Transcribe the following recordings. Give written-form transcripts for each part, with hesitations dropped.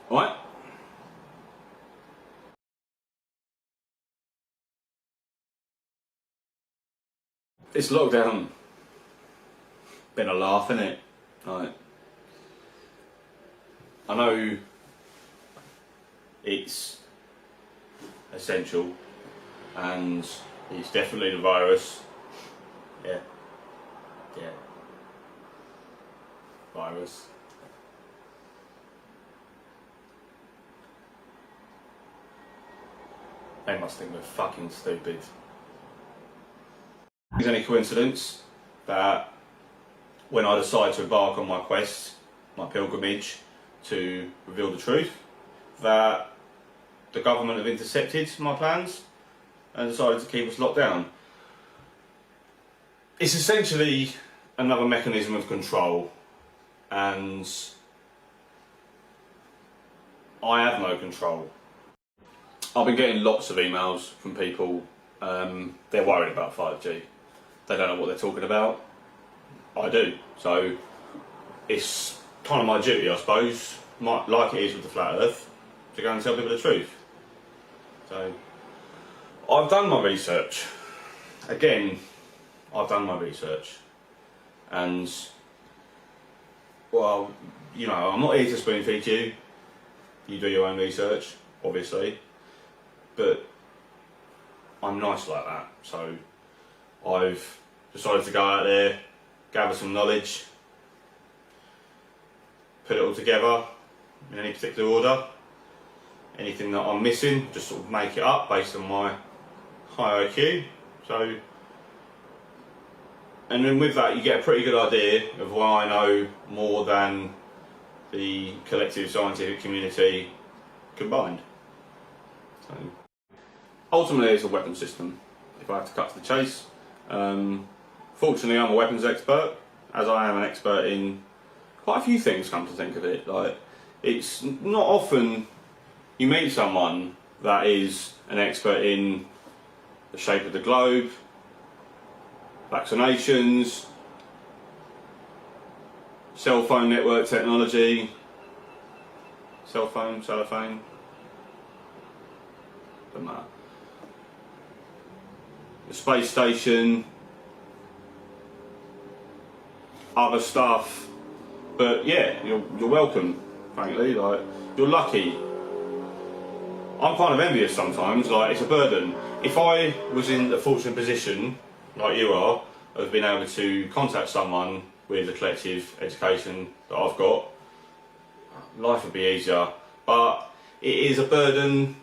Right? This lockdown been a laugh, innit? Like, I know it's essential and it's definitely the virus. Yeah. Virus. They must think we're fucking stupid. Is any coincidence that when I decide to embark on my quest, my pilgrimage to reveal the truth, that the government have intercepted my plans and decided to keep us locked down? It's essentially another mechanism of control, and I have no control. I've been getting lots of emails from people, they're worried about 5G. They don't know what they're talking about. I do. So it's kind of my duty, I suppose, like it is with the flat earth, to go and tell people the truth. So I've done my research. Again, I've done my research. And, well, you know, I'm not here to spoon feed you. You do your own research, obviously. But I'm nice like that. So I've decided to go out there, gather some knowledge, put it all together in any particular order. Anything that I'm missing, just sort of make it up based on my high IQ. So, and then with that you get a pretty good idea of why I know more than the collective scientific community combined. So, ultimately it's a weapon system, if I have to cut to the chase. Fortunately I'm a weapons expert, as I am an expert in quite a few things, come to think of it. Like, it's not often you meet someone that is an expert in the shape of the globe, vaccinations, cell phone network technology, cellophane, doesn't matter. The space station, other stuff, but yeah, you're welcome, frankly. Like, you're lucky. I'm kind of envious sometimes, like, it's a burden. If I was in the fortunate position, like you are, of being able to contact someone with the collective education that I've got, life would be easier. But it is a burden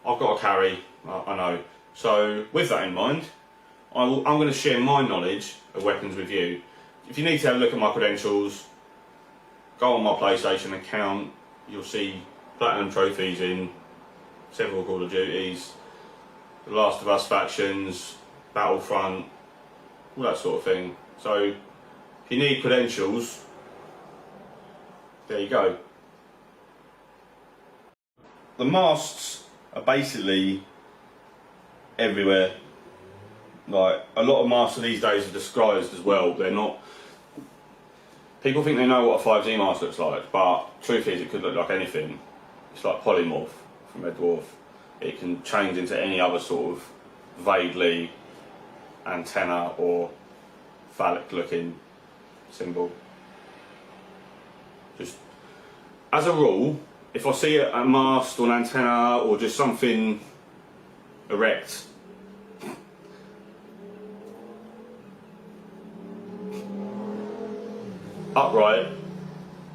I've got to carry, I know. So with that in mind, I'm going to share my knowledge of weapons with you. If you need to have a look at my credentials, go on my PlayStation account, you'll see platinum trophies in several Call of Duties, The Last of Us factions, Battlefront, all that sort of thing. So if you need credentials, there you go. The masks are basically everywhere. Like, a lot of masks these days are disguised as well. They're not. People think they know what a 5G mask looks like, but truth is it could look like anything. It's like polymorph from Red Dwarf. It can change into any other sort of vaguely antenna or phallic looking symbol. Just as a rule, if I see a mast or an antenna or just something erect, upright,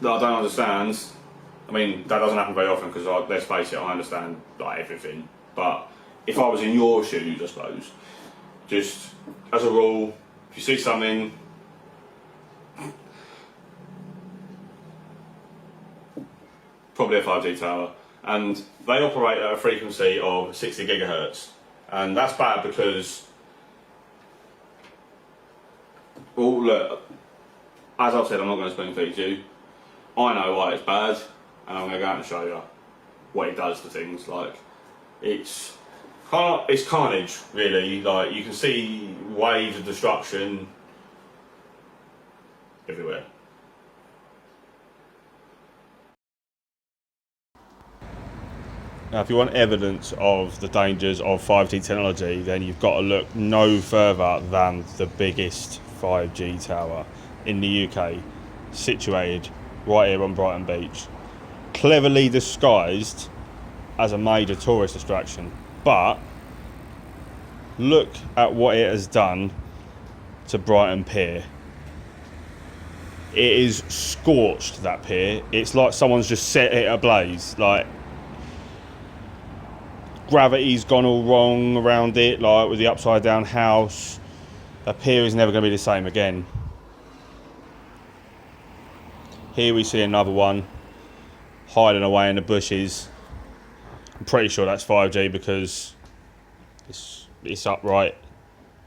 that I don't understand, I mean, that doesn't happen very often because, let's face it, I understand like everything. But if I was in your shoes, I suppose, just as a rule, if you see something, probably a 5G tower, and they operate at a frequency of 60 gigahertz, and that's bad because, well, look, as I've said, I'm not going to spoon feed you. I know why it's bad, and I'm going to go out and show you what it does to things. Like, it's carnage, really. Like, you can see waves of destruction everywhere. Now, if you want evidence of the dangers of 5G technology, then you've got to look no further than the biggest 5G tower in the UK, situated right here on Brighton Beach. Cleverly disguised as a major tourist distraction, but look at what it has done to Brighton Pier. It is scorched, that pier. It's like someone's just set it ablaze. Like, gravity's gone all wrong around it, like with the upside down house. The pier is never going to be the same again. Here we see another one hiding away in the bushes. I'm pretty sure that's 5G because it's upright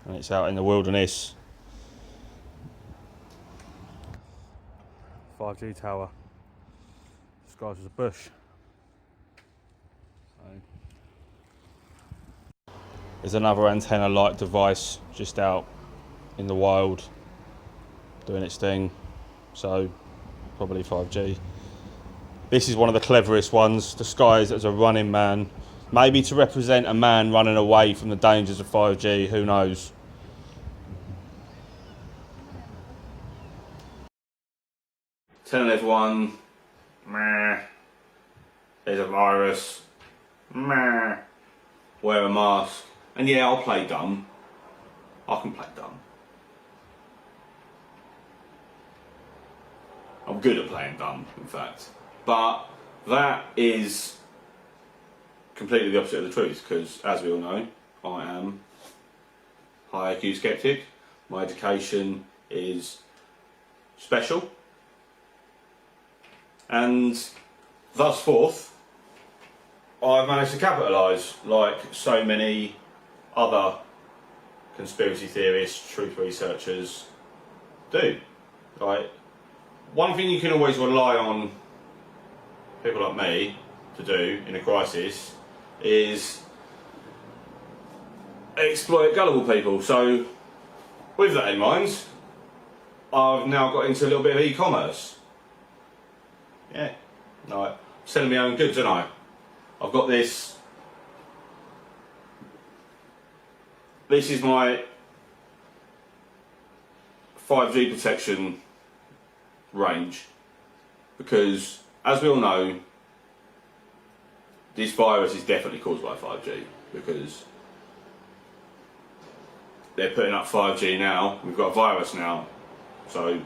and it's out in the wilderness. 5G tower disguised as a bush. There's another antenna-like device just out in the wild doing its thing, so probably 5G. This is one of the cleverest ones, disguised as a running man, maybe to represent a man running away from the dangers of 5G, who knows. Telling everyone, meh, there's a virus, meh, wear a mask. And yeah, I'll play dumb. I can play dumb. I'm good at playing dumb, in fact. But that is completely the opposite of the truth, because as we all know, I am high IQ skeptic. My education is special. And thus forth, I've managed to capitalise like so many other conspiracy theorists, truth researchers do. Right? One thing you can always rely on people like me to do in a crisis is exploit gullible people. So with that in mind, I've now got into a little bit of e-commerce. Yeah, right. Selling my own goods, aren't I? I've got this. This is my 5G protection range, because as we all know, this virus is definitely caused by 5G, because they're putting up 5G now, we've got a virus now, so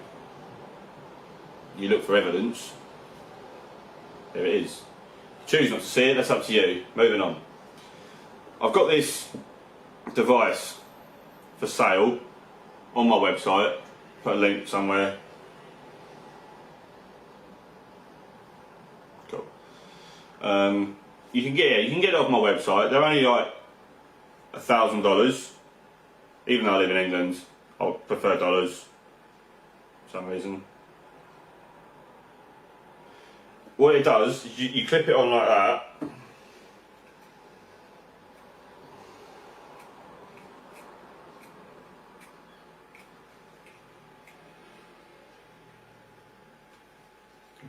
you look for evidence, there it is. Choose not to see it, that's up to you. Moving on. I've got this device for sale on my website, put a link somewhere. Cool. You can get it off my website. They're only like $1,000. Even though I live in England, I prefer dollars for some reason. What it does is you clip it on like that.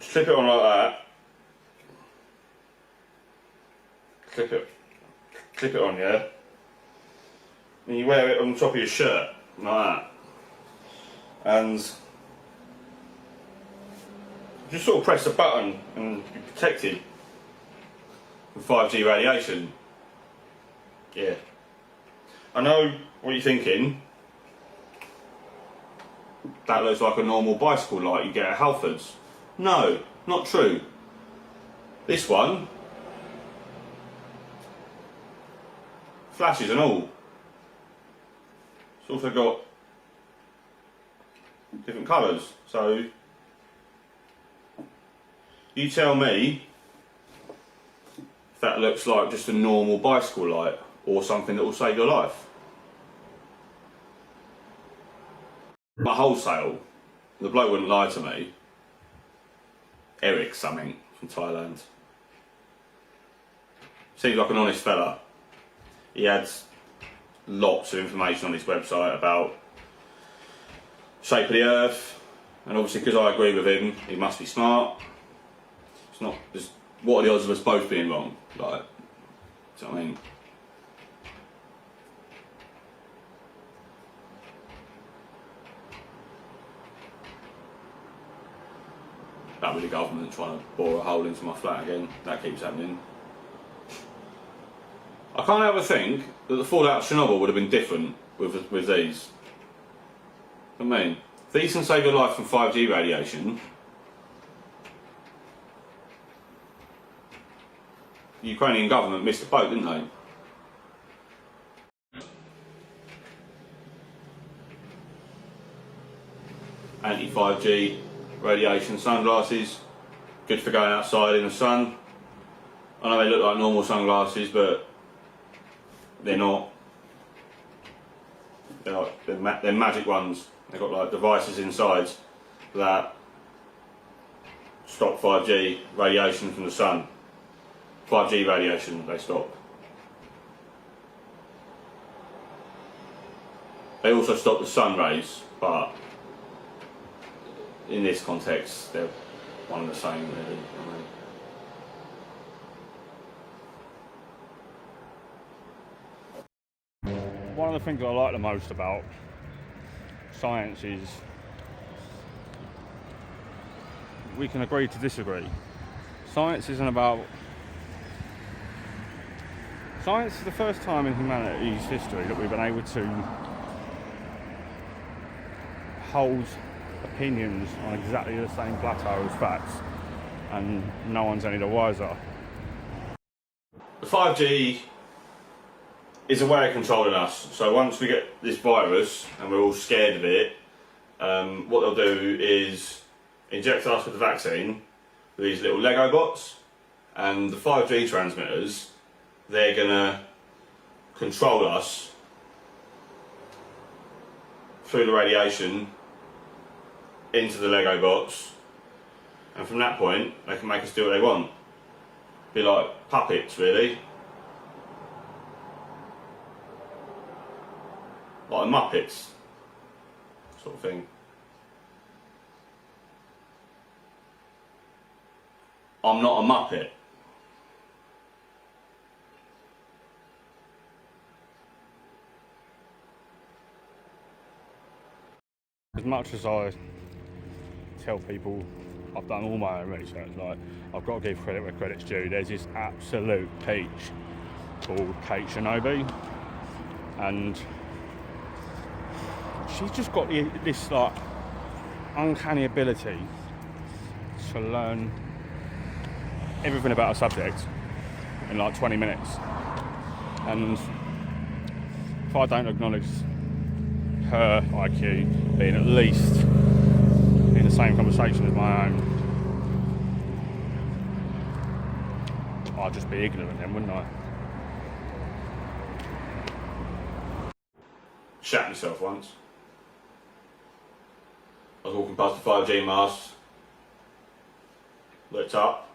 Clip it on like that. Clip it on, yeah. And you wear it on the top of your shirt, like that. And just sort of press the button and you're protected from 5G radiation. Yeah. I know what you're thinking. That looks like a normal bicycle light you get at Halfords. No, not true. This one, flashes and all. It's also got different colours, so you tell me if that looks like just a normal bicycle light or something that will save your life. My wholesale, the bloke wouldn't lie to me. Eric something from Thailand. Seems like an honest fella. He had lots of information on his website about shape of the earth, and obviously because I agree with him, he must be smart. It's not just, what are the odds of us both being wrong? Like, Do you know what I mean? That with the government trying to bore a hole into my flat again. That keeps happening. I can't help but think that the fallout of Chernobyl would have been different with these. I mean, these can save your life from 5G radiation. The Ukrainian government missed the boat, didn't they? Anti-5G radiation sunglasses, good for going outside in the sun. I know they look like normal sunglasses, but they're not. They're magic ones. They've got like devices inside that stop 5G radiation from the sun. 5G radiation they stop. They also stop the sun rays, but in this context they're one and the same really. One of the things I like the most about science is we can agree to disagree. Science is the first time in humanity's history that we've been able to hold opinions on exactly the same plateau as facts, and no one's any the wiser. The 5G is a way of controlling us. So once we get this virus and we're all scared of it, what they'll do is inject us with the vaccine with these little Lego bots, and the 5G transmitters, they're gonna control us through the radiation into the Lego bots, and from that point they can make us do what they want. Be like puppets really. Like the Muppets sort of thing. I'm not a Muppet. As much as I tell people I've done all my own research, like I've got to give credit where credit's due. There's this absolute peach called Kate Shinobi, and she's just got this like uncanny ability to learn everything about a subject in like 20 minutes. And if I don't acknowledge her IQ being at least in the same conversation as my own, I'd just be ignorant then, wouldn't I? Shat myself once. I was walking past the 5G mast, looked up,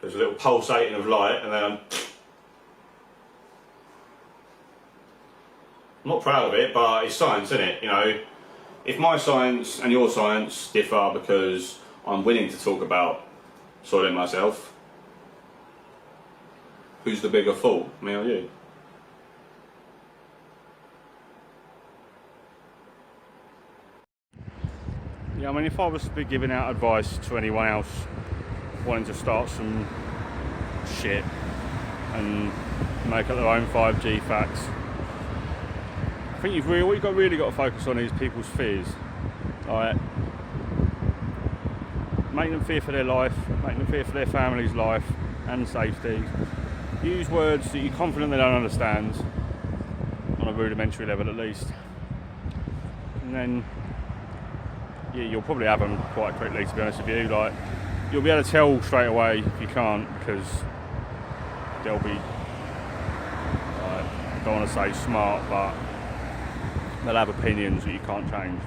there's a little pulsating of light, and then I'm not proud of it, but it's science, isn't it? You know, if my science and your science differ because I'm willing to talk about soiling myself, who's the bigger fool, me or you? Yeah, I mean, if I was to be giving out advice to anyone else wanting to start some shit and make up their own 5G facts, I think what you've really got to focus on is people's fears. Like, make them fear for their life, make them fear for their family's life and safety. Use words that you're confident they don't understand, on a rudimentary level at least. And then, yeah, you'll probably have them quite quickly, to be honest with you. Like, you'll be able to tell straight away if you can't, because they'll be, I don't want to say smart, but they'll have opinions that you can't change.